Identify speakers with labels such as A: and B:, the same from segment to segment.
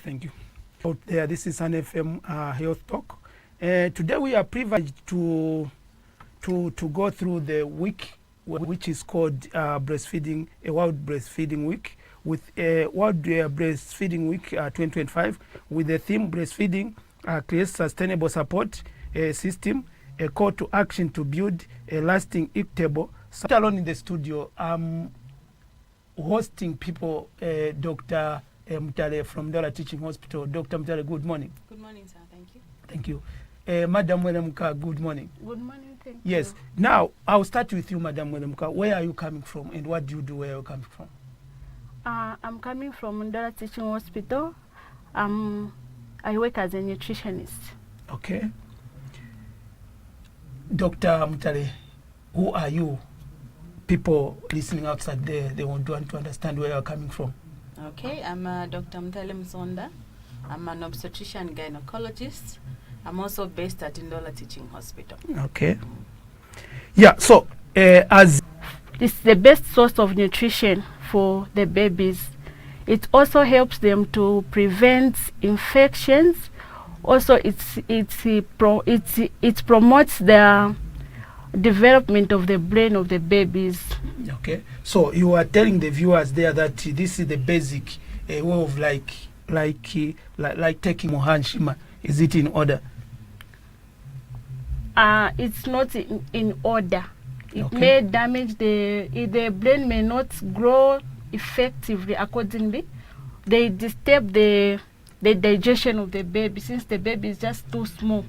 A: Thank you. Out there, this is an FM Health Talk. Today we are privileged to go through the week, which is called breastfeeding, a World Breastfeeding Week, with World Breastfeeding Week 2025, with the theme breastfeeding creates sustainable support system, a call to action to build a lasting equitable. So alone in the studio, hosting people, Dr. Mutale from Dollar Teaching Hospital. Dr. Mutale, good morning.
B: Good morning, sir. Thank you.
A: Thank you. Madam Welemka, good morning.
B: Good morning. Thank you.
A: Yes. Now, I'll start with you, Madam Welemka. Where are you coming from and what do you do where you're coming from?
B: I'm coming from Dollar Teaching Hospital. I work as a nutritionist.
A: Okay. Dr. Mutale, who are you? People listening outside there, they want to understand where you're coming from.
B: Okay, I'm Dr. Mutale Msonda. I'm an obstetrician gynecologist. I'm also based at Dollar Teaching Hospital.
A: Okay. Yeah, so as
B: it's the best source of nutrition for the babies. It also helps them to prevent infections. Also, it promotes the development of the brain of the babies.
A: Okay, so you are telling the viewers there that this is the basic way of like taking Mohanshima. Is it in order?
B: It's not in order. It
A: Okay.
B: may damage the brain may not grow effectively accordingly. They disturb the digestion of the baby since the baby is just too small.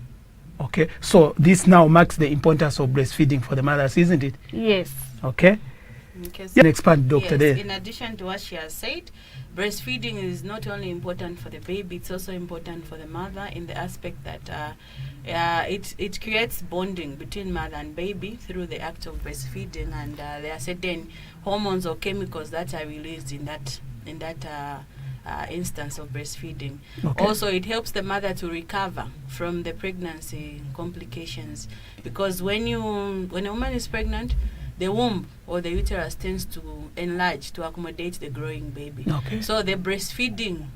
A: Okay, so this now marks the importance of breastfeeding for the mothers, isn't it?
B: Yes.
A: Okay.
B: Okay, so
A: Yeah, expand, Doctor.
C: Yes,
A: There.
C: in addition to what she has said, breastfeeding is not only important for the baby, it's also important for the mother in the aspect that it creates bonding between mother and baby through the act of breastfeeding, and there are certain hormones or chemicals that are released in that instance of breastfeeding.
A: Okay.
C: Also, it helps the mother to recover from the pregnancy complications, because when a woman is pregnant, the womb or the uterus tends to enlarge to accommodate the growing baby.
A: Okay.
C: So the breastfeeding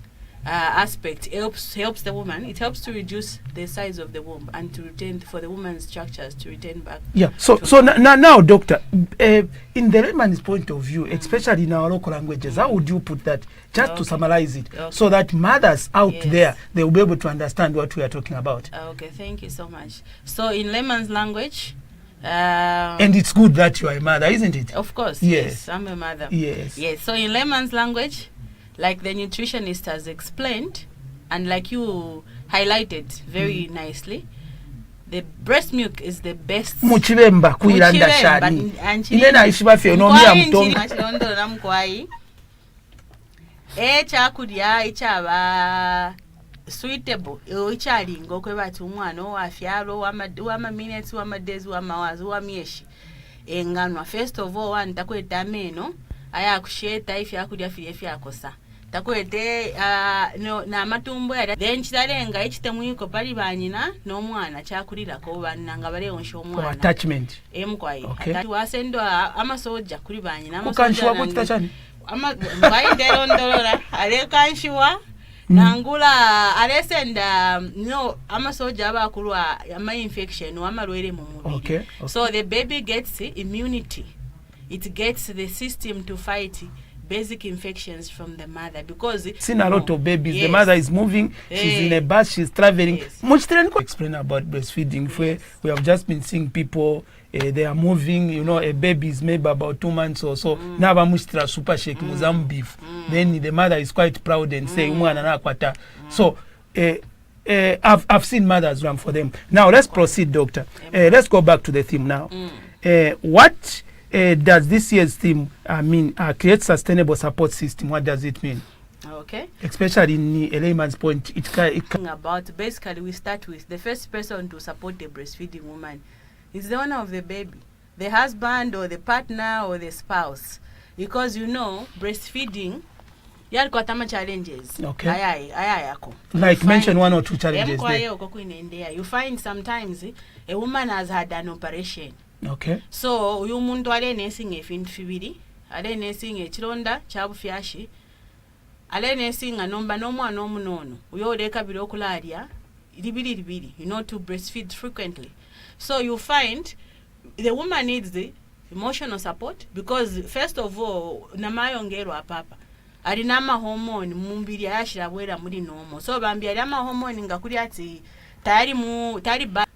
C: aspect helps the woman. It helps to reduce the size of the womb and to retain, for the woman's structures to retain back.
A: Yeah. So now, Doctor, in the layman's point of view, especially in our local languages, how would you put that? Just to summarize it, so that mothers out there, they will be able to understand what we are talking about.
C: Okay. Thank you so much. So in layman's language.
A: And it's good that you are a mother, isn't it?
C: Of course.
A: Yes.
C: I'm a mother.
A: Yes.
C: Yes. So in layman's language, like the nutritionist has explained, and like you highlighted very nicely, the breast milk is the best.
A: Muchibemba kuiranda shani. Inena ishiba fenomia mtonga.
C: Namkwai. Chakudya ichaba suitable ichalingo kwe bati umwana owafyalo wama minutes wama days wama hours wamyeshi enganwa. First of all, one takweta ameno ayakusheta ifi yakudya fiye akosa takwete na matumbo ya then chitalenga ichitemwiko pali banyina n'omwana chakulira ko bananga bale onsho omwana
A: attachment
C: emkwai.
A: Okay.
C: Atati wasendwa amasoja kuli banyina
A: kukanshwa ko kitachani
C: mbaide ndolora alekanshiwa nangula alesenda amasoja abakulwa ama infection amalwere mu mubiri.
A: Okay.
C: So the baby gets immunity. It gets the system to fight basic infections from the mother, because
A: seen a lot of babies. Yes. The mother is moving, she's in a bus, she's traveling. Yes. Explain about breastfeeding. Yes. We have just been seeing people, they are moving, a baby is maybe about 2 months or so. Now mushtra super shake muzam beef. Then the mother is quite proud and say kwata. So I've seen mothers run for them. Now let's proceed, Doctor. Let's go back to the theme now. What does this year's theme mean? Create sustainable support system. What does it mean?
C: Okay.
A: Especially in a layman's point,
C: about basically we start with the first person to support the breastfeeding woman is the owner of the baby, the husband or the partner or the spouse, because breastfeeding got some challenges.
A: Okay.
C: Like
A: mention one or two challenges
C: there. You find sometimes a woman has had an operation.
A: Okay.
C: So uyu muntu ale nesing efintu fibiri, ale nesing ekironda kyabufyashi. alene singa nomba n'omwana omunono uyoleka biro okulalya libiri, to breastfeed frequently. So you find the woman needs the emotional support, because first of all namayongerwa papa alina amahormone mumbiri ayashirabwera muri nomo, so bambi ali amahormone ngakuri ati tayari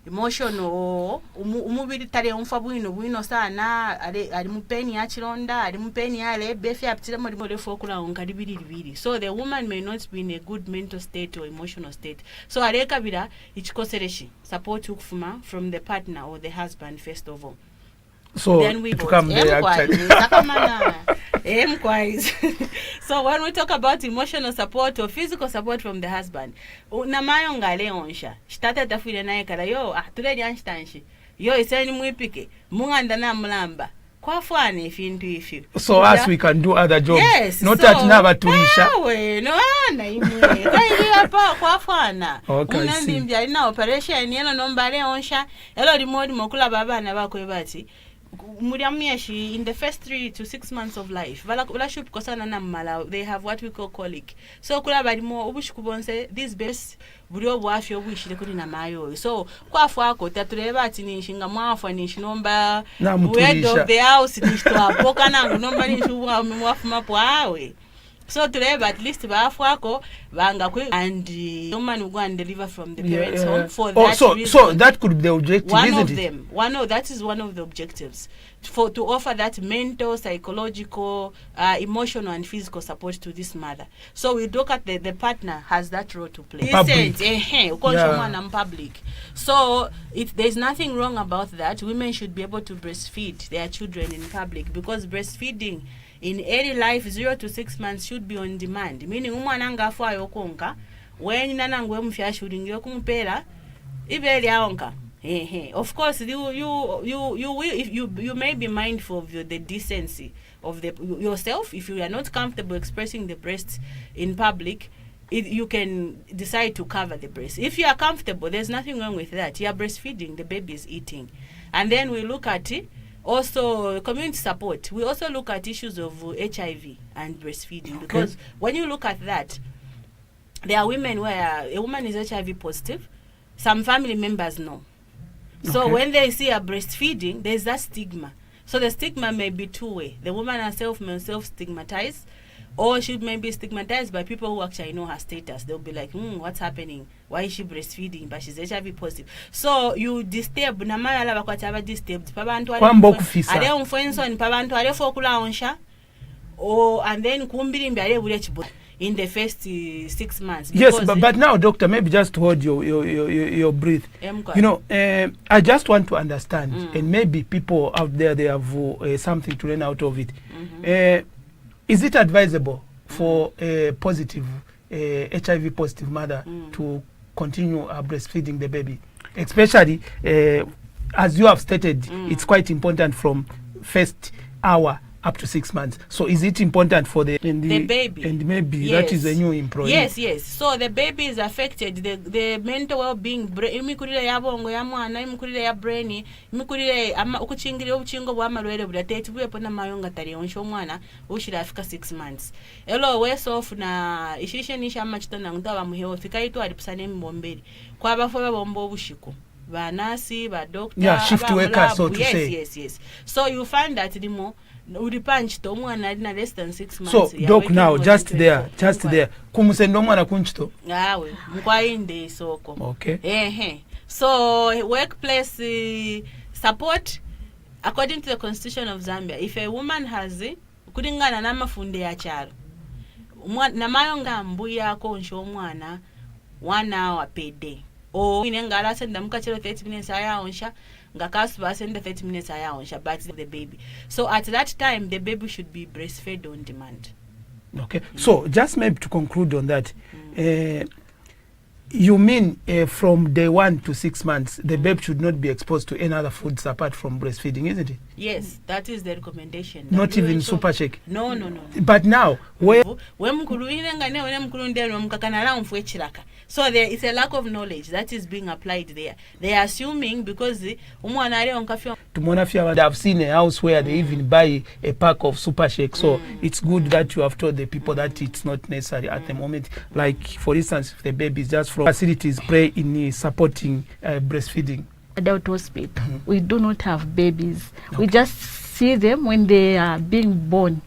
C: emotional umubiri tare umfa bwino sana ali mupeni ya chironda, ali mupeni ya lebefi apitira muri fokula onkali biri. So the woman may not be in a good mental state or emotional state, so aleka bira ichikosereshi support ukufuma from the partner or the husband first of all.
A: So
C: then we
A: to come there actually.
C: So when we talk about emotional support or physical support from the husband, namayo ngale onsha shitata tafire naye kala yo tule lyanshtanshi yo iseni mwipike munganda na mulamba kwafwane ifintu ifyo.
A: So as we can do other jobs,
C: yes,
A: not
C: so,
A: that never tunisha
C: no ana imwe kaili hapa kwafwana
A: okay,
C: mbya ina operation yeno nombale onsha elo limodi mokula baba na bakwe bati Muriamiashi in the first 3 to 6 months of life vala shup kosana na mala, they have what we call colic. So kula bali mo obushikubonse this best buri obwafyo obwishire kuri na mayo. So kwafu ako tatureba ati nishinga mwafu nishinomba head of the house nishitwapoka nangu nomba nishuwa mwafu mapo awe. So tureba at least bafu ako banga kwe and woman will go and deliver from the parents home for that reason.
A: So that could be the objective,
C: that is one of the objectives, to offer that mental, psychological, emotional and physical support to this mother. So we look at the partner has that role to play. Public. So there's nothing wrong about that. Women should be able to breastfeed their children in public, because breastfeeding in early life 0 to 6 months should be on demand, meaning umwana ngafu ayokonka when nanangwe mfyashuringire kumupera ibeli aonka. Of course you may be mindful of the decency of yourself. If you are not comfortable expressing the breast in public, you can decide to cover the breast. If you are comfortable, there's nothing wrong with that. You are breastfeeding, the baby is eating. And then we look at it also community support. We also look at issues of HIV and breastfeeding, because when you look at that, there are women where a woman is HIV positive, some family members know. So when they see a breastfeeding, there's that stigma. So the stigma may be two-way. The woman herself may self-stigmatize, or she may be stigmatized by people who actually know her status. They'll be like, what's happening? Why is she breastfeeding? But she's HIV positive. So you disturb. Namaya lava kwa chava disturbed. Pabantu ale unfluenso and pabantu ale fokula onsha. And then kumbiri ale ulechibo in the first 6 months.
A: Yes, but now, doctor, maybe just hold your breath. You know, I just want to understand, and maybe people out there, they have something to learn out of it. Is it advisable for a positive, HIV positive mother to continue breastfeeding the baby? Especially, as you have stated, it's quite important from first hour up to 6 months. So is it important for the
C: baby?
A: And maybe that is a new employee.
C: Yes. So the baby is affected. The mental well-being, imikurire yabongo ya mwana, imikurire ya brain, imikurire ukuchingire obuchingo bwa malwere budatete bwepo na mayonga tari onsho mwana ushira afika 6 months. Elo west off na ishishe nisha machitona ngutawa muhewo fika itu alipusane mbomberi. Kwa abafo bombo bushiko. Ba nasi, ba doctor,
A: shift worker, so to say.
C: Yes. So you find that the more udipanchito mwana na less than 6 months.
A: So doc, now just there kumusendo mwana kunchito
C: awe mkwainde soko.
A: Okay.
C: So workplace support, according to the constitution of Zambia, if a woman has kulingana na mafunde ya chalo na mayonga mbuya ko nsho mwana 1 hour per day, o inengala senda mukachelo 30 minutes aya onsha ngakasu basenda 30 minutes aya onsha, but the baby. So at that time the baby should be breastfed on demand.
A: Okay. So just maybe to conclude on that, You mean from day 1 to 6 months, the babe should not be exposed to any other foods apart from breastfeeding, isn't it?
C: Yes, that is the recommendation.
A: Not even super shake?
C: No.
A: But now,
C: so there is a lack of knowledge that is being applied there. They are assuming because
A: I've seen a house where they even buy a pack of super shake. So it's good that you have told the people that it's not necessary at the moment. Like, for instance, if the baby is just from facilities pray in supporting breastfeeding.
B: Adult hospital, we do not have babies. We just see them when they are being born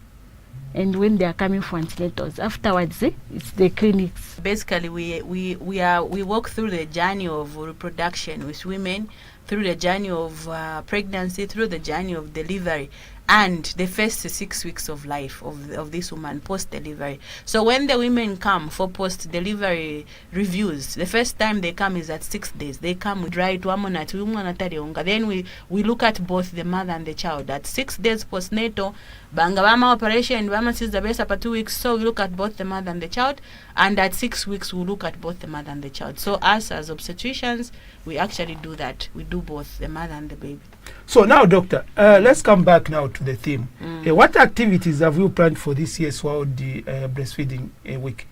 B: and when they are coming for antenatals. Afterwards, it's the clinics.
C: Basically, we walk through the journey of reproduction with women, through the journey of pregnancy, through the journey of delivery, and the first 6 weeks of life of this woman post-delivery. So when the women come for post-delivery reviews, the first time they come is at 6 days. They come with right then we look at both the mother and the child. At 6 days postnatal, banga bama operation, bama sees the best after 2 weeks. So we look at both the mother and the child, and at 6 weeks we look at both the mother and the child. So us as obstetricians, we actually do that. We do both the mother and the baby.
A: So now, doctor, let's come back now to the theme. What activities have you planned for this year's World Breastfeeding Week?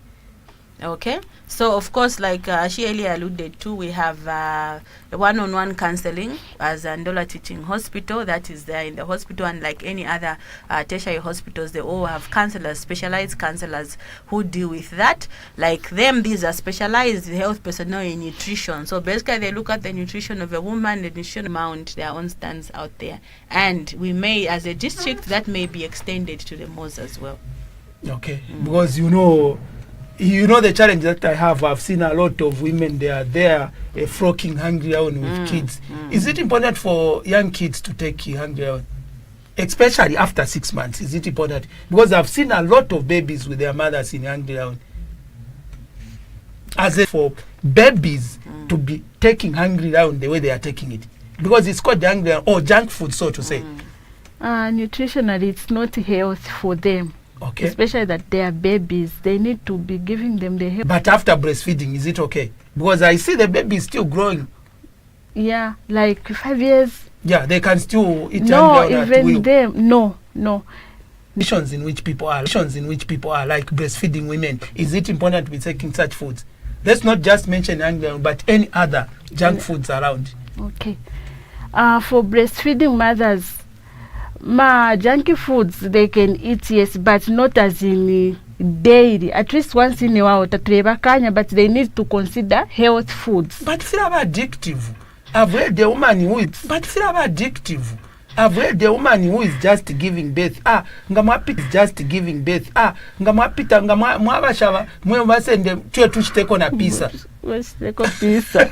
C: Okay, so of course, like she earlier alluded to, we have a one-on-one counseling as Ndola Teaching Hospital. That is there in the hospital, and like any other tertiary hospitals, they all have counselors, specialized counselors who deal with that. Like them, these are specialized health personnel in nutrition. So basically, they look at the nutrition of a woman, the nutrition amount, their own stands out there, and we may, as a district, that may be extended to the MOS as well.
A: Okay, because you know the challenge that I have. I've seen a lot of women, they are there frocking hungry out with kids. Is it important for young kids to take hungry out, especially after 6 months? Is it important? Because I've seen a lot of babies with their mothers in hungry out. As if for babies to be taking hungry out the way they are taking it, because it's called hungry or junk food, so to say.
B: Nutritionally, it's not health for them.
A: Okay.
B: Especially that they are babies, they need to be giving them the help.
A: But after breastfeeding, is it okay? Because I see the baby is still growing.
B: Yeah, like 5 years.
A: Yeah, they can still eat.
B: No, even them. No.
A: Conditions in which people are like breastfeeding women. Is it important to be taking such foods? Let's not just mention anger, but any other junk foods around.
B: Okay. For breastfeeding mothers, junky foods they can eat, yes, but not as in daily. At least once in a while, but they need to consider health foods.
A: But feel addictive. I've read the woman who is. But feel addictive. I've read the woman who is just giving birth. Ngamapita is just giving birth. Ngamapita ngamwabashava mwebasende twe tushiteko na pizza.
B: Westeko pizza.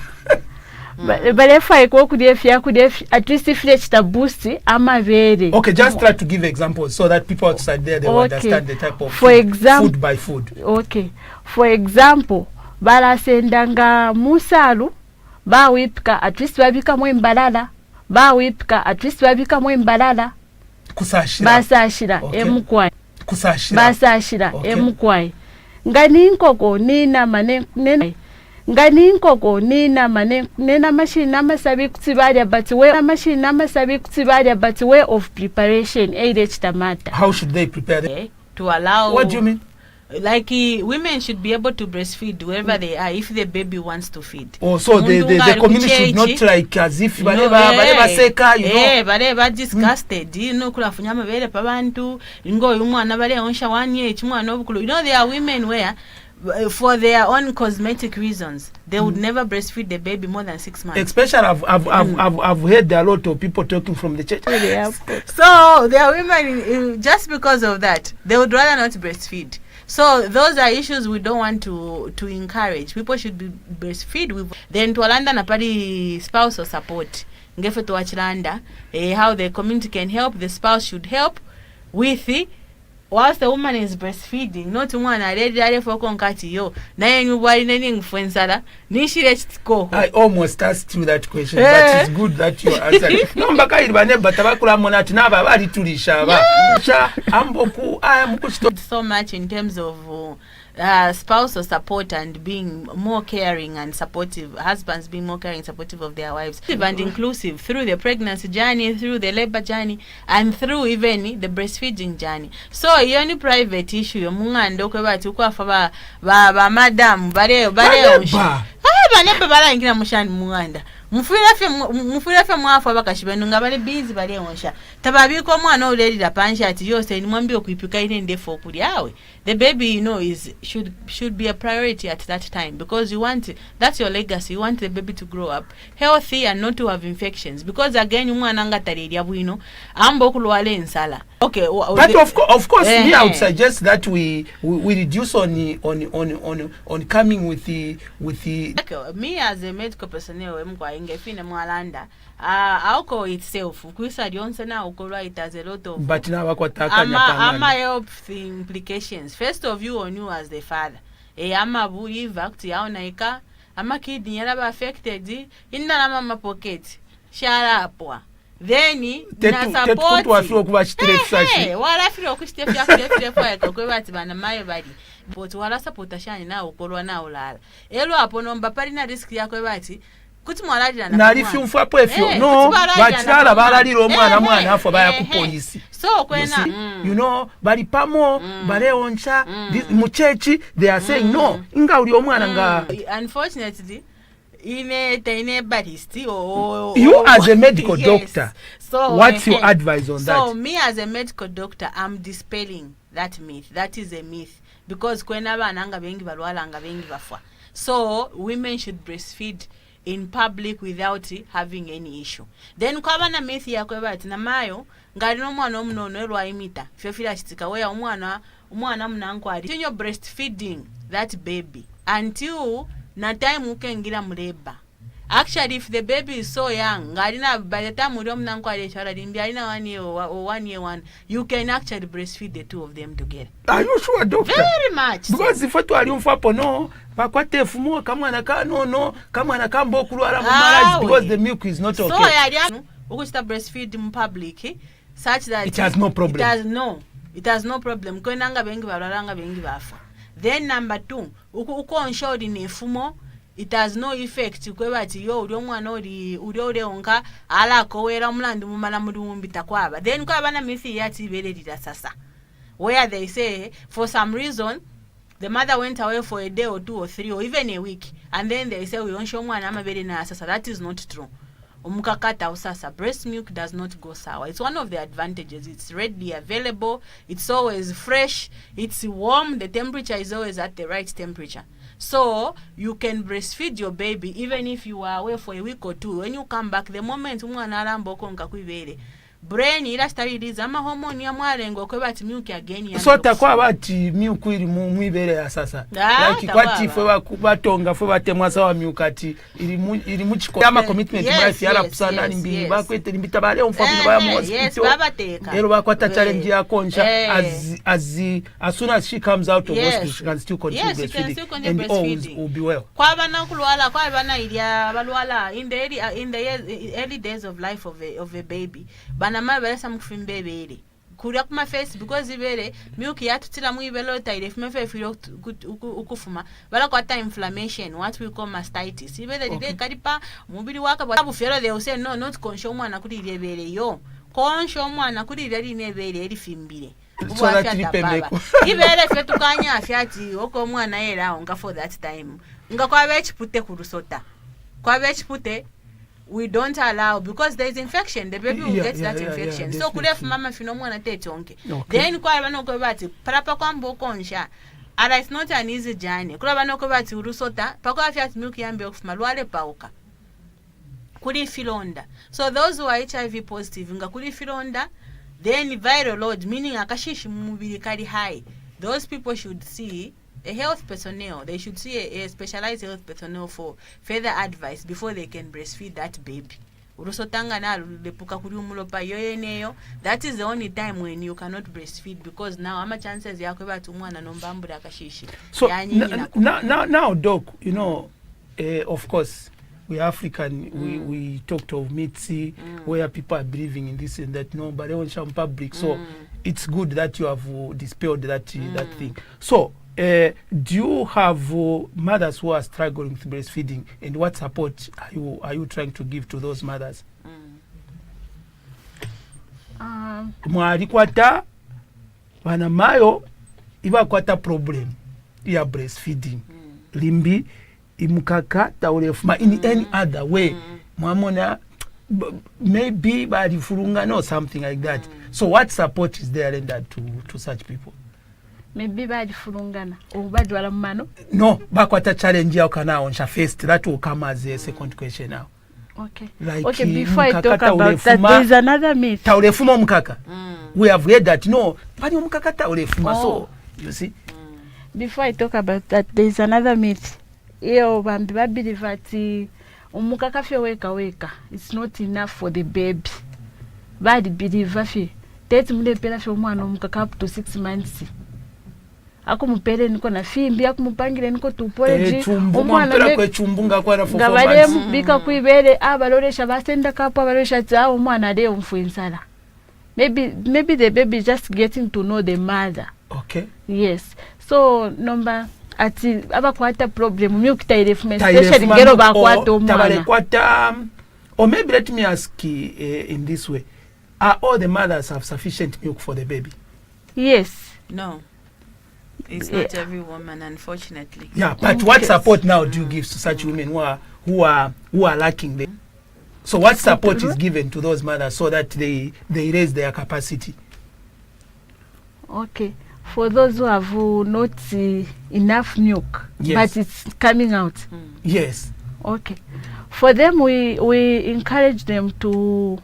B: But if I go at least if it's a boost, I'm a very.
A: Okay, just try to give examples so that people outside there, they will understand the type of food by food.
B: Okay. For example, balasendanga musalu, ba wipka at least wabika mwembalala. Ba wipka at least wabika mwembalala.
A: Kusashira.
B: Basashira, emukwai.
A: Kusashira.
B: Basashira, emukwai. Ngani nkoko nina manene. Ngani nkoko nina machine amasabi kutibadya, but way of preparation tamata.
A: How should they prepare them?
C: To allow.
A: What do you mean?
C: Like women should be able to breastfeed wherever they are if the baby wants to feed.
A: Oh, so the community should not like as if seka, you know.
C: Bareba disgusted. You know, kulafunya mabele pabantu. Ngo umwana bale onsha 1 year chimwana obukulu. You know, there are women where for their own cosmetic reasons, they would never breastfeed the baby more than 6 months.
A: Especially, I've heard a lot of people talking from the church.
C: So there are women, just because of that, they would rather not breastfeed. So those are issues we don't want to encourage. People should be breastfeed with. Then to Alanda Napadi spousal support. Ngefe to Achilanda, how the community can help. The spouse should help with it. Whilst the woman is breastfeeding, not one I for concati yo.
A: I almost asked you that question, but it's good that you answered.
C: So much in terms of spousal support and being more caring and supportive, husbands being more caring and supportive of their wives, and inclusive through the pregnancy journey, through the labor journey, and through even the breastfeeding journey. So any private issue mungando kwebati ukwafa ba madam bare banebe balangira mushani munganda mufirafe mwafu abakashibenu nga bali busy bali onsha tababiko mwana olelira panshati yose ni mwambie okuipika ine ndefu okuliawe. The baby, you know, should be a priority at that time, because you want, that's your legacy. You want the baby to grow up healthy and not to have infections, because again umwana ngatareria bwino ambo kulwale nsala. Okay,
A: but of course me, I would suggest that we reduce on coming with the
C: okay, me as a medical personnel emkwa ingefine mwalanda auko itself kwisa lyonse na ukolwa it has a lot of
A: but na bakwataka nyakanga
C: health implications. First of you on you as the father ama buli vact yaona ika ama kidney yaba affected inna na mama pocket sharapwa then na support
A: wafiro kuba chitrefsashi
C: wala firo kuchitefya yakwe kwebati bana maye bali but wala support ashani na ukolwa na ulala elo apo nomba pali na risk yakwe bati kuti mwalajira na
A: nalifi mfapo efyo no bachara balaliro mwana afo baya ku police.
C: So kwena
A: you know bali pamo bale oncha muchechi they are saying no inga uli omwana nga
C: unfortunately ine baristi or
A: you as a medical doctor.
C: So
A: what's your advice on that?
C: So me as a medical doctor, I'm dispelling that myth. That is a myth, because kwena bana nga bengi balwala nga bengi bafwa. So women should breastfeed in public without having any issue. Then kwa na myth yakwe bati na mayo ngari no mwana omunono elwa imita fyofira chitika weya umwana munanko ali continue breastfeeding that baby until na time ukengira muleba. Actually, if the baby is so young, by the time you you can actually breastfeed the two of them together.
A: Are you sure, doctor?
C: Very much.
A: Because if you are no, bakwate fumo kama anaka no kama anaka mbokulwala mu marriage because the milk is not okay.
C: So you start breastfeed in public such that
A: it has no problem.
C: It has no problem. Kwenanga bengi balanga bengi bafa. Then number 2, uko ensure ni fumo. It has no effect kwebati yo uli omwana uli onka ala kowera omulandi mumala mulimumbita kwaba. Then kwaba na mithi yati belelira sasa, where they say for some reason the mother went away for a day or 2 or 3 or even a week, and then they say we onsho omwana amabere na sasa. That is not true. Omukakata usasa, breast milk does not go sour. It's one of the advantages. It's readily available, it's always fresh, it's warm, the temperature is always at the right temperature. So you can breastfeed your baby even if you are away for a week or 2. When you come back, the moment umwana alamboko nkakwibere brain ila stabilize ama hormone ya mwalengo kwebati milk again ya
A: so takwa bati milk iri mu mwibere ya sasa like kwati fwe batonga fwe batemwa sawa milk ati iri mu chiko ama commitment basi yara pusana nimbi bakwete nimbita bale omfamu baya mu hospital ero bakwata challenge ya koncha as soon as she comes out of hospital she can still continue breastfeeding and all will be well.
C: Kwa bana kulwala kwa bana ilia balwala in the early days of life of a baby na mabelesa mukufimbe bere kuria kuma face because ibere milk yatutira mu ibelo taire fumefe firo ukufuma bala kwata inflammation, what we call mastitis. Ibere dide karipa mubiri waka babu fero they will say no, not conscious mwana kuri ibere yo conscious mwana kuri iri nebere eri fimbire
A: so that ripemeko
C: ibere fe tukanya afyati oko mwana era onga for that time nga kwa bechipute kurusota kwa bechipute we don't allow, because there is infection, the baby will get that infection. So kule mama fino mwana tetonke. Then kwa bano ko bati parapa kwambo konsha. Ara it's not an easy journey. Kula bano ko bati urusota pakwa afyat milk yambe okufuma lwale pauka. Kuli filonda. So those who are HIV positive nga kuli filonda, then viral load meaning akashishi mubiri kali high. Those people should see a health personnel. They should see a specialized health personnel for further advice before they can breastfeed that baby. Urusotanga na lepuka kuri umulopa yoyeneyo. That is the only time when you cannot breastfeed, because now ama chances yakwe batu mwana nombambura kashishi.
A: So now doc, you know, of course we African, we talked of Mitzi, where people are believing in this and that, no, but they want some public. So it's good that you have dispelled that thing. So do you have mothers who are struggling with breastfeeding, and what support are you trying to give to those mothers? Mwalikwata vanamayo ivakwata problem ya breastfeeding limbi imukaka taulefuma in any other way mwamona maybe balifulungana or something like that. So what support is there rendered to such people?
B: Maybe balifulungana or badwala mumano?
A: No, bakwata challenge yao kana onsha first. That will come as a second question now.
B: Okay.
A: Like
B: okay, before I talk about that, there's another myth.
A: Taulefuma mukaka. We have read that no, pani mukaka taulefuma. So you see.
B: Before I talk about that, there's another myth. Iyo bambi believe that umukaka fye weka it's not enough for the baby. Badi believe afi tete mule pela fye umwana umukaka up to 6 months. Ako mupele niko na fimbi akumupangire niko tupoleji
A: umwana kwe chumbunga kwa na for 4 months.
B: Ngabale bika kuibele abalolesha basenda kapo abalolesha tsa umwana de umfuinsala. Maybe the baby is just getting to know the mother.
A: Okay.
B: Yes. So number ati abakwata problem milk tailefuma especially ngero bakwata omwana.
A: Or maybe let me ask in this way. Are all the mothers have sufficient milk for the baby?
B: Yes.
C: No. It's not every woman, unfortunately.
A: Yeah, but what support now do you give to such women who are lacking them? So what support is given to those mothers so that they raise their capacity?
B: Okay. For those who have not enough milk,
A: yes,
B: but it's coming out.
A: Yes.
B: Okay. For them, we encourage them to,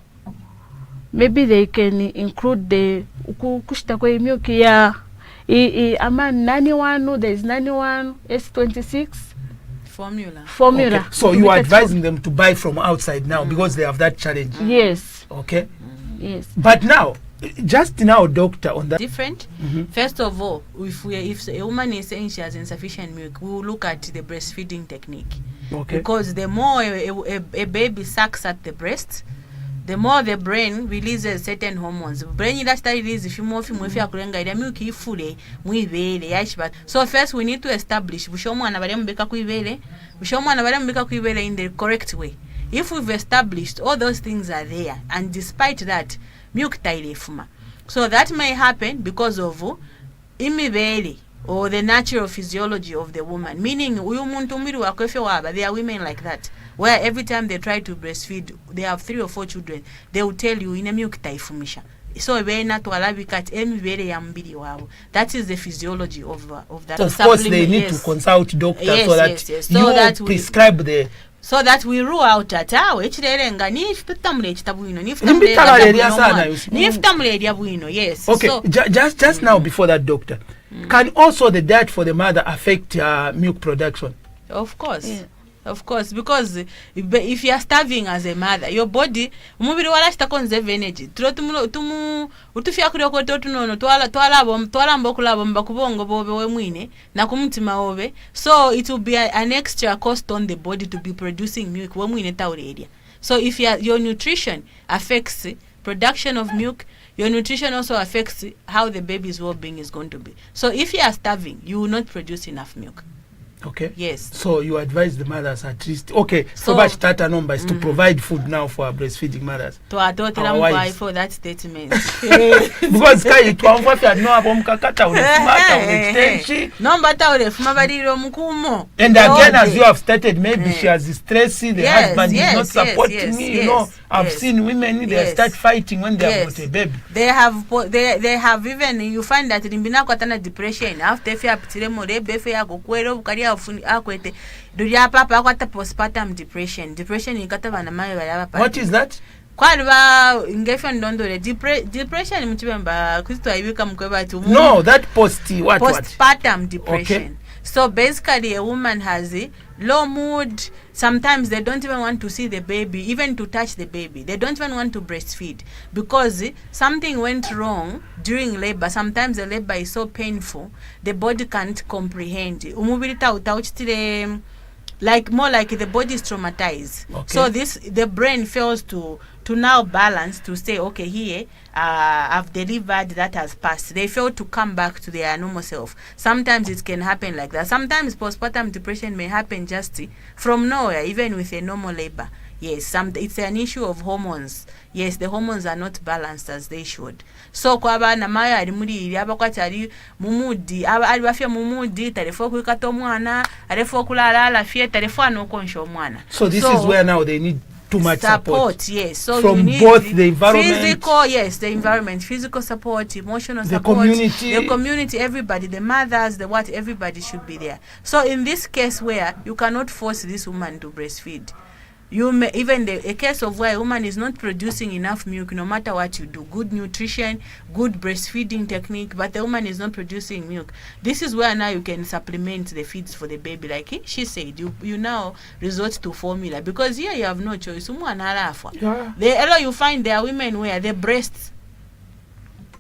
B: maybe they can include the kushtakwe milk ya ama nani wanu, there's nani one S26
C: formula.
A: Okay. So you are advising them to buy from outside now because they have that challenge.
B: Yes.
A: Okay.
B: Yes.
A: But now, just now, doctor, on that
C: different. First of all, if a woman is saying she has insufficient milk, we will look at the breastfeeding technique.
A: Okay.
C: Because the more a baby sucks at the breast, the more the brain releases certain hormones. Brain that release if you more if you kulenga ida milk ifule muibele yashba. So first we need to establish bushomwana bali mbeka kuibele, bushomwana bali mbeka kuibele in the correct way. If we've established all those things are there, and despite that, milk tailefuma. So that may happen because of imibele or the natural physiology of the woman. Meaning, there are women like that, where every time they try to breastfeed, they have 3 or 4 children, they will tell you, in a milk taifumisha. So that is the physiology of that.
A: So of course, they need to consult doctors so that you prescribe the...
C: So that we rule out that yes.
A: Okay,
C: so,
A: just now before that, doctor, can also the diet for the mother affect milk production?
C: Of course. Yeah. Of course, because if you are starving as a mother, your body umubiri wala conserve energy. Tumu utufya kuliko totunono twala mbokulabo mbakubongo bobe we mwine na kumutima obe. So it will be an extra cost on the body to be producing milk we mwine tauredia. So if your nutrition affects production of milk, your nutrition also affects how the baby's well-being is going to be. So if you are starving, you will not produce enough milk.
A: Okay.
C: Yes.
A: So you advise the mothers at least. Okay. So much starter number is to provide food now for our breastfeeding mothers.
C: To for that statement.
A: Because kai twamfafya no abomkakata ulifumata unextension.
C: No bata ulefuma baliro mukumo.
A: And again, as you have stated, maybe she has stress. The husband is not supporting me. You know, I've seen women they start fighting when they have got a baby.
C: They have even, you find that limbina kwatana depression after if you have tiremore befe ya gokwero bukari akwete duya papa akwata postpartum depression ikata bana mayo bala papa.
A: What is that?
C: Kwalba ngefe ndondole depression mchibemba Kristo ayibika mkweba tu.
A: No, that postpartum
C: depression.
A: Okay.
C: So basically a woman has a low mood. Sometimes they don't even want to see the baby, even to touch the baby. They don't even want to breastfeed because something went wrong during labor. Sometimes the labor is so painful, the body can't comprehend. Like more like the body is traumatized.
A: Okay.
C: So the brain fails to to now balance, to say, okay, here, I've delivered, that has passed. They fail to come back to their normal self. Sometimes it can happen like that. Sometimes postpartum depression may happen just from nowhere, even with a normal labor. Yes, it's an issue of hormones. Yes, the hormones are not balanced as they should. So kwa abana mayo ali muri abakwati ali mumudi ali bafya mumudi telefo kwikata omwana alefo kulala alafye telefo anokonsha omwana.
A: So this is where now they need too much support.
C: Yes, so
A: from
C: you need
A: both the environment,
C: physical, yes, the environment, physical support, emotional
A: the
C: support,
A: community,
C: everybody, the mothers, the what, everybody should be there. So in this case where you cannot force this woman to breastfeed, you may even a case of where a woman is not producing enough milk, no matter what you do, good nutrition, good breastfeeding technique, but the woman is not producing milk. This is where now you can supplement the feeds for the baby. Like she said, you now resort to formula, because here you have no choice. Yeah. You find there are women where the breasts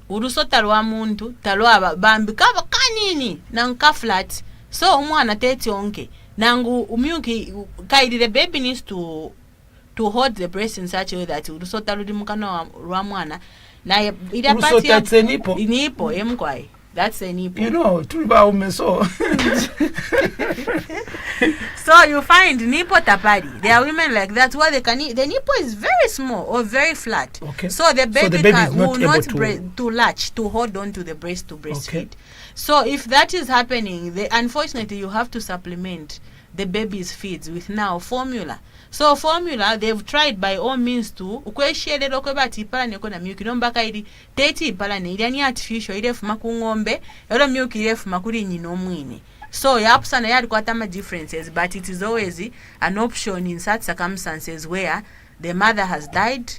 C: uruso talwa muntu talwa bambi kaba kanini nanka flat, so umwana tete onke nangu umyuki kaidi, the baby needs to hold the breast in such a way that urusota rudi mukano rwa mwana na ida part ya nipo emkwai, that's a nipple.
A: You know, tuliba umeso.
C: So you find nipple tapari. There are women like that where they can eat. The nipple is very small or very flat.
A: Okay.
C: So the baby, will not to latch, to hold on to the breast to breastfeed. Okay. So if that is happening, unfortunately you have to supplement the baby's feeds with now formula. So formula, they've tried by all means to ukweshele lokobati ipala neko na milk nombaka ili teti ipala ne ili artificial ile fuma ku ngombe yolo milk ile fuma kuri nyina omwine. So yapsa na yali kwa tama differences, but it is always an option in such circumstances where the mother has died,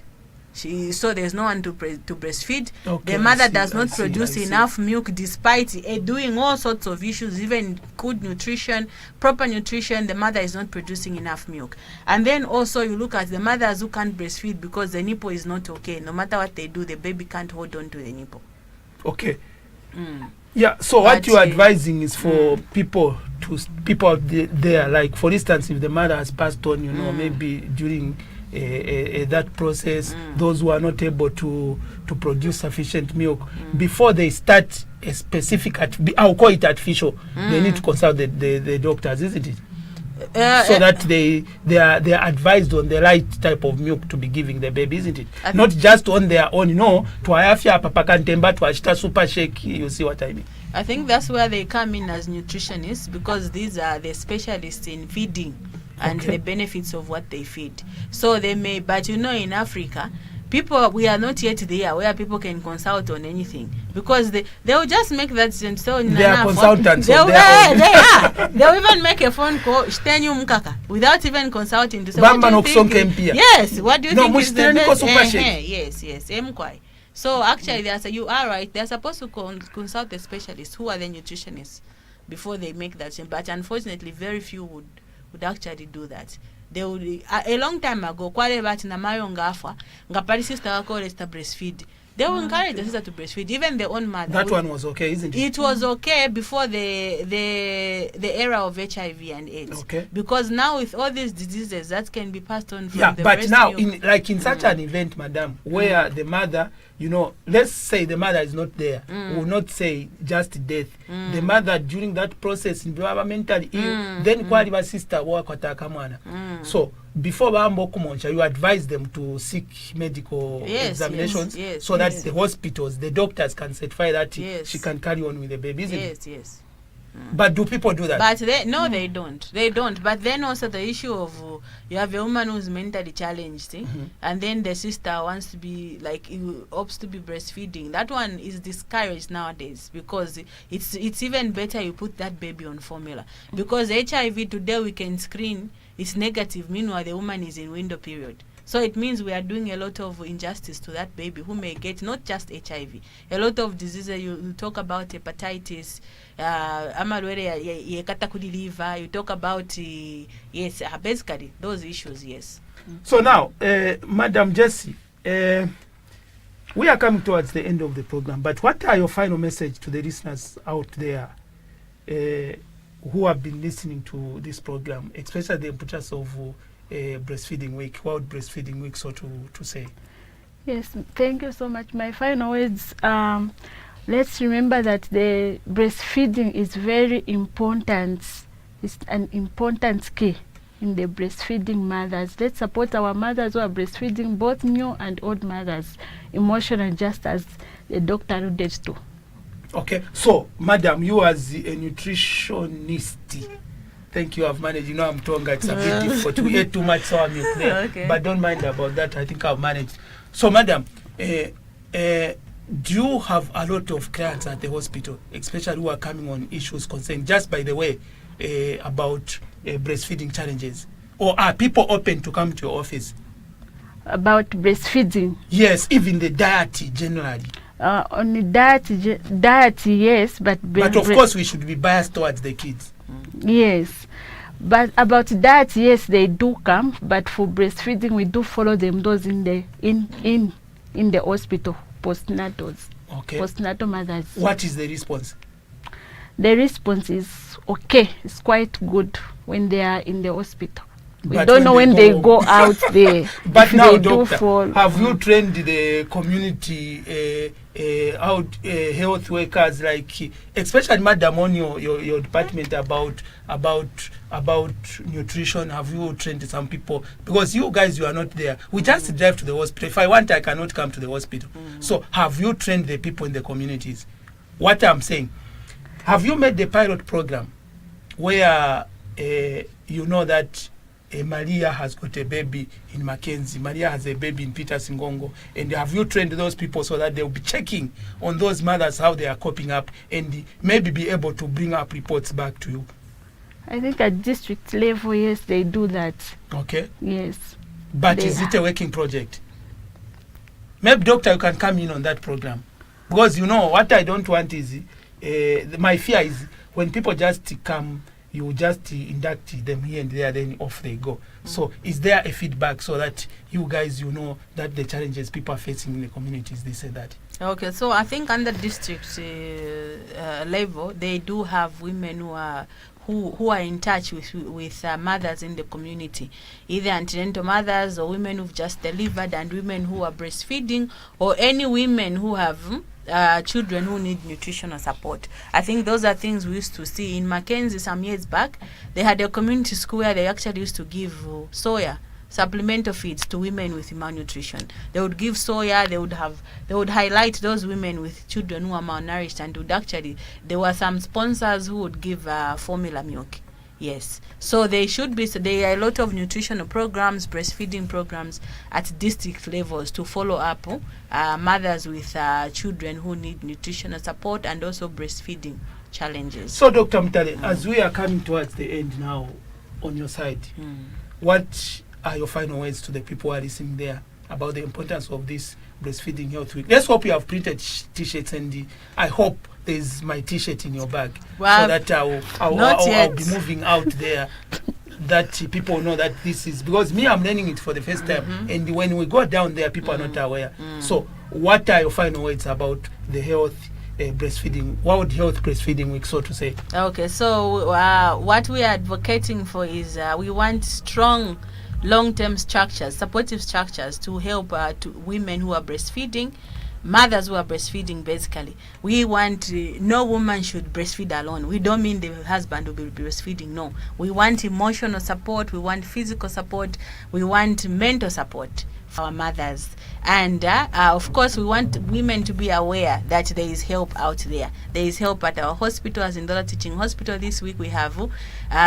C: so there's no one to breastfeed. Okay, the mother does not produce enough milk despite doing all sorts of issues, even good nutrition, proper nutrition. The mother is not producing enough milk. And then also you look at the mothers who can't breastfeed because the nipple is not okay. No matter what they do, the baby can't hold on to the nipple.
A: Okay. Yeah, so what you're advising is for people out there, like for instance, if the mother has passed on, you know, maybe during that process, those who are not able to produce sufficient milk, before they start a specific, I'll call it artificial, they need to consult the doctors, isn't it? So that they are advised on the right type of milk to be giving the baby, isn't it? Not just on their own, you know, to ayafya papa kantemba to ashita super shake, you see what I mean?
C: I think that's where they come in as nutritionists, because these are the specialists in feeding and the benefits of what they feed. So they may, but you know, in Africa, we are not yet there where people can consult on anything, because they will just make that sense. So
A: they are consultants.
C: They are. They'll even make a phone call without even consulting to say, what do you think? Yes, what do you think is the best? Yes. So actually, you are right. They're supposed to consult the specialists who are the nutritionists before they make that change. But unfortunately, very few would actually do that. They would, a long time ago, kwale bati na mayo ngafa, ngapali sister wako resta breastfeed. They will encourage the sister to breastfeed, even their own mother.
A: That one was okay, isn't it?
C: It was okay before the era of HIV and AIDS. Okay. Because now with all these diseases that can be passed on from the breast
A: now milk. in such an event, madam, where the mother, you know, let's say the mother is not there, will not say just death. The mother during that process in mentally ill, then kwali sister work mwana. So before you advise them to seek medical examinations, so that the hospitals, the doctors can certify that she can carry on with the baby, isn't it?
C: Yes.
A: But do people do that?
C: But they don't. They don't. But then also the issue of you have a woman who's mentally challenged, and then the sister wants to be opts to be breastfeeding. That one is discouraged nowadays, because it's even better you put that baby on formula, because HIV today we can screen, it's negative. Meanwhile, the woman is in window period. So it means we are doing a lot of injustice to that baby who may get not just HIV, a lot of diseases. You talk about hepatitis, you talk about basically those issues. Yes.
A: So now, Madam Jessie, we are coming towards the end of the program. But what are your final message to the listeners out there who have been listening to this program, especially the importance of Breastfeeding Week, World Breastfeeding Week, so to say?
B: Yes, thank you so much. My final words, let's remember that the breastfeeding is very important. It's an important key in the breastfeeding mothers. Let's support our mothers who are breastfeeding, both new and old mothers, emotionally, just as the doctor alluded to.
A: Okay, so madam, you as a nutritionist, thank you, I've managed. You know, I'm Tonga, it's a bit difficult. We ate too much sour milk there,
C: Okay.
A: but don't mind about that. I think I've managed. So madam, do you have a lot of clients at the hospital, especially who are coming on issues concerned, just by the way, about breastfeeding challenges? Or are people open to come to your office?
B: About breastfeeding?
A: Yes, even the diet generally.
B: On the diet, yes, but
A: of course we should be biased towards the kids.
B: Yes, but about that, yes, they do come. But for breastfeeding, we do follow them. Those in the hospital, postnatals.
A: Okay.
B: Postnatal mothers.
A: What is the response?
B: The response is okay. It's quite good when they are in the hospital. We
A: But
B: don't know when they go out there.
A: But
B: if
A: now,
B: they
A: doctor,
B: do fall.
A: have you trained the community health workers, like especially madam on your department, about nutrition? Have you trained some people? Because you guys, you are not there. We just drive to the hospital. If I want, I cannot come to the hospital. So have you trained the people in the communities? What I'm saying, have you made the pilot program where you know that Maria has got a baby in Mackenzie, Maria has a baby in Peter Singongo, and have you trained those people so that they'll be checking on those mothers how they are coping up, and maybe be able to bring up reports back to you?
B: I think at district level, yes, they do that.
A: Okay.
B: Yes.
A: But is it a working project? Maybe doctor, you can come in on that program, because you know what I don't want is my fear is when people just come, you just induct them here and there, then off they go. So is there a feedback so that you guys, you know, that the challenges people are facing in the communities, they say that?
C: Okay, so I think under district level, they do have women who are in touch with mothers in the community, either antenatal mothers or women who've just delivered and women who are breastfeeding, or any women who have children who need nutritional support. I think those are things we used to see in Mackenzie some years back. They had a community school where they actually used to give soya supplemental feeds to women with malnutrition. They would give soya. They would highlight those women with children who are malnourished, and there were some sponsors who would give formula milk. Yes, so there are a lot of nutritional programs, breastfeeding programs at district levels to follow up mothers with children who need nutritional support and also breastfeeding challenges.
A: So Dr. Mutale, as we are coming towards the end now on your side, what are your final words to the people who are listening there about the importance of this Breastfeeding Health Week? Let's hope you have printed t-shirts, and I hope there's my t-shirt in your bag,
C: well,
A: so that I'll be moving out there, that people know that this is, because me, I'm learning it for the first time, and when we go down there, people are not aware. So what are your final words about the health breastfeeding, World Health Breastfeeding Week, so to say? Okay,
C: so what we are advocating for is we want strong long-term structures, supportive structures to help to women who are breastfeeding, mothers who are breastfeeding. Basically, we want no woman should breastfeed alone. We don't mean the husband will be breastfeeding. No, we want emotional support, we want physical support, we want mental support for our mothers, and of course we want women to be aware that there is help out there. There is help at our hospital. As in Dollar Teaching Hospital this week, we have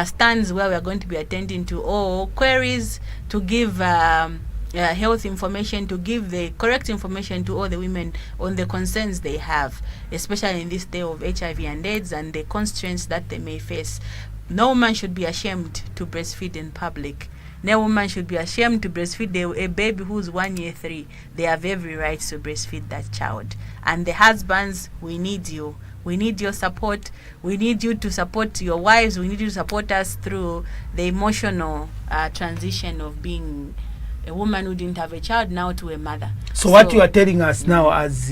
C: stands where we are going to be attending to all queries, to give health information, to give the correct information to all the women on the concerns they have, especially in this day of HIV and AIDS and the constraints that they may face. No woman should be ashamed to breastfeed in public. No woman should be ashamed to breastfeed a baby who's 1 year 3. They have every right to breastfeed that child. And the husbands, we need you. We need your support. We need you to support your wives. We need you to support us through the emotional transition of being a woman who didn't have a child now to a mother.
A: So what you are telling us now as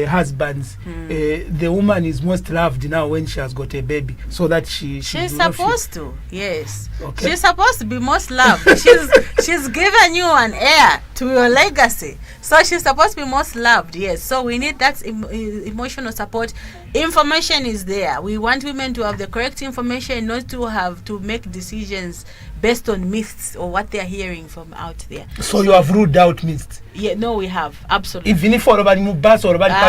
A: husbands, the woman is most loved now when she has got a baby, so that she's
C: supposed to, yes.
A: Okay.
C: She's supposed to be most loved. she's given you an heir to your legacy, so she's supposed to be most loved. Yes. So we need that emotional support. Information is there. We want women to have the correct information, not to have to make decisions based on myths or what they are hearing from out there.
A: So you have ruled out myths?
C: Yeah, no, we have, absolutely.
A: Even if everybody move bus or everybody they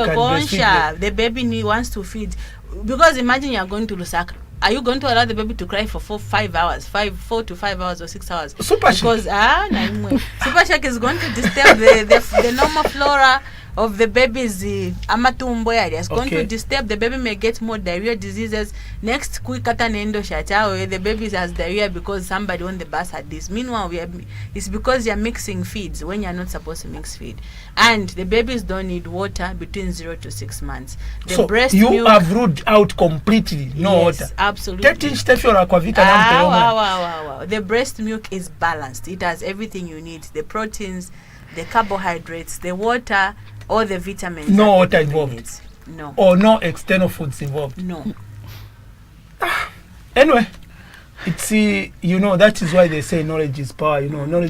A: can breastfeed,
C: the baby wants to feed. Because imagine you are going to Lusaka. Are you going to allow the baby to cry for 4 to 5 hours or 6 hours?
A: Super
C: because Super Shack is going to disturb the normal flora of the baby's amatumbo area. It's going to disturb the baby, may get more diarrhea diseases. Next quick endo shata, the baby has diarrhea because somebody on the bus had this. Meanwhile, it's because you're mixing feeds when you're not supposed to mix feed. And the babies don't need water between 0 to 6 months.
A: So you have ruled out completely no water?
C: Absolutely. The breast milk is balanced. It has everything you need: the proteins, the carbohydrates, the water, all the vitamins.
A: No water involved?
C: No.
A: Or no external foods involved?
C: No.
A: Anyway, it's that is why they say knowledge is power. Knowledge